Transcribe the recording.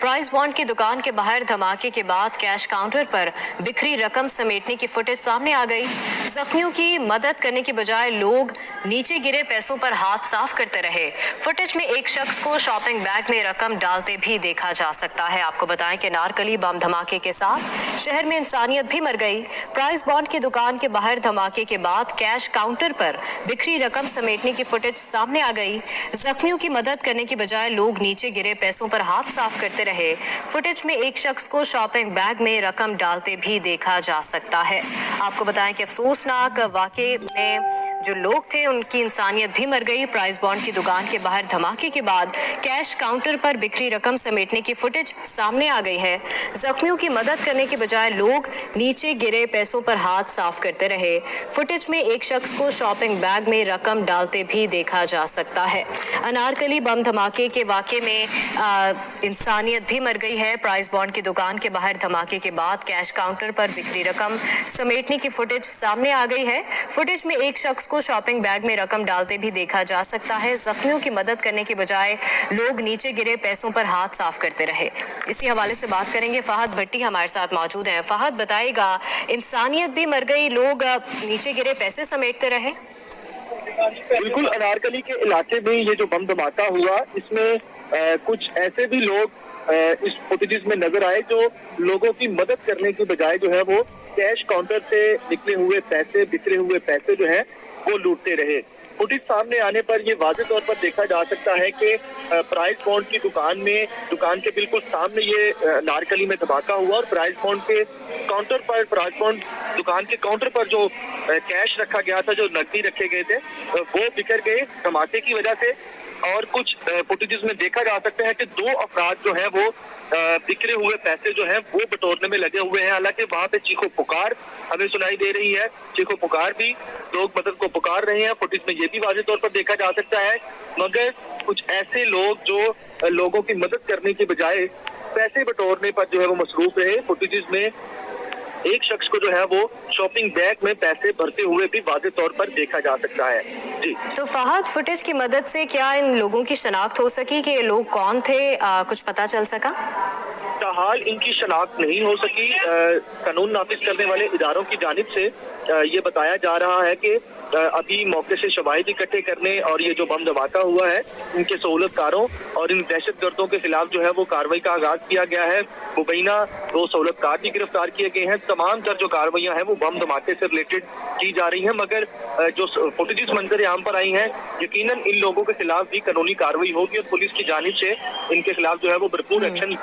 Price bond की दुकान के बाहर धमाके के बाद कैश काउंटर पर बिखरी रकम समेटने की फुटेज सामने आ गई। जख्मियों की मदद करने की बजाय लोग नीचे गिरे पैसों पर हाथ साफ करते रहे। फुटेज में एक शख्स को शॉपिंग बैग में रकम डालते भी देखा जा सकता है। आपको बताएं कि अनारकली बम धमाके के साथ शहर में इंसानियत भी मर गई। प्राइस बॉन्ड की दुकान के बाहर धमाके के बाद कैश काउंटर पर बिखरी रकम समेटने की फुटेज सामने आ गई। जख्मियों की मदद करने की बजाय लोग नीचे गिरे पैसों पर हाथ साफ करते रहे। फुटेज में एक शख्स को शॉपिंग बैग में रकम डालते भी देखा जा सकता है। आपको बताएं कि अफसोसनाक वाकये में जो लोग थे उनकी इंसानियत भी मर गई। प्राइस बॉन्ड की दुकान के बाहर धमाके के बाद कैश काउंटर पर बिखरी रकम समेटने की फुटेज सामने आ गई है। जख्मियों की मदद करने की बजाय लोग नीचे गिरे पैसों पर हाथ साफ करते रहे। फुटेज में एक शख्स को शॉपिंग बैग में रकम डालते भी देखा जा सकता है। अनारकली बम धमाके के वाकये में इंसानियत भी मर गई है। प्राइस बॉन्ड की दुकान के बाहर धमाके के बाद कैश काउंटर पर बिखरी रकम समेटने की फुटेज सामने आ गई है। फुटेज में एक शख्स को शॉपिंग बैग में रकम डालते भी देखा जा सकता है। जख्मियों की मदद करने की बजाय लोग नीचे गिरे पैसों पर हाथ साफ करते रहे। इसी हवाले से बात करेंगे, फहद भट्टी हमारे साथ मौजूद हैं। फहद बताएगा, इंसानियत भी मर गई, लोग नीचे गिरे पैसे समेटते रहे। बिल्कुल, अनारकली के इलाके में ये जो बम धमाका हुआ, इसमें कुछ ऐसे भी लोग इस फुटेज में नजर आए जो लोगों की मदद करने की बजाय जो है वो कैश काउंटर से निकले हुए पैसे, बिखरे हुए पैसे जो है वो लूटते रहे। फुटेज सामने आने पर ये वाज़ेह तौर पर देखा जा सकता है कि प्राइस बॉन्ड की दुकान के बिल्कुल सामने ये नारकली में धमाका हुआ और प्राइस बॉन्ड के काउंटर पर, प्राइस बॉन्ड दुकान के काउंटर पर जो कैश रखा गया था, जो नकदी रखे गए थे, वो बिखर गए धमाके की वजह से। और कुछ फुटेजेस में देखा जा सकता है कि दो अफराद जो है वो बिखरे हुए पैसे जो है वो बटोरने में लगे हुए हैं। हालांकि वहां पे चीखो पुकार हमें सुनाई दे रही है, चीखो पुकार भी, लोग मदद को पुकार रहे हैं। फुटेज में ये भी वाज़ेह तौर पर देखा जा सकता है। मगर कुछ ऐसे लोग जो लोगों की मदद करने की बजाय पैसे बटोरने पर जो है वो मसरूफ रहे। फुटेज में एक शख्स को जो है वो शॉपिंग बैग में पैसे भरते हुए भी वाज़ेह तौर पर देखा जा सकता है। जी, तो फहद, फुटेज की मदद से क्या इन लोगों की शनाख्त हो सकी कि ये लोग कौन थे, कुछ पता चल सका? हाल इनकी शनाख्त नहीं हो सकी। कानून नाफिज करने वाले इदारों की जानिब से ये बताया जा रहा है कि अभी मौके से शवाहिद इकट्ठे करने और ये जो बम धमाका हुआ है इनके सहूलतकारों और इन दहशतगर्दों के खिलाफ जो है वो कार्रवाई का आगाज किया गया है। मुबैना 2 सहूलतकार भी गिरफ्तार किए गए हैं। तमाम तर जो कार्रवाइयाँ हैं वो बम धमाके से रिलेटेड की जा रही हैं। मगर जो फुटेजेस मंजर आम पर आई हैं, यकीनन इन लोगों के खिलाफ भी कानूनी कार्रवाई होगी और पुलिस की जानिब से इनके खिलाफ जो है वो भरपूर एक्शन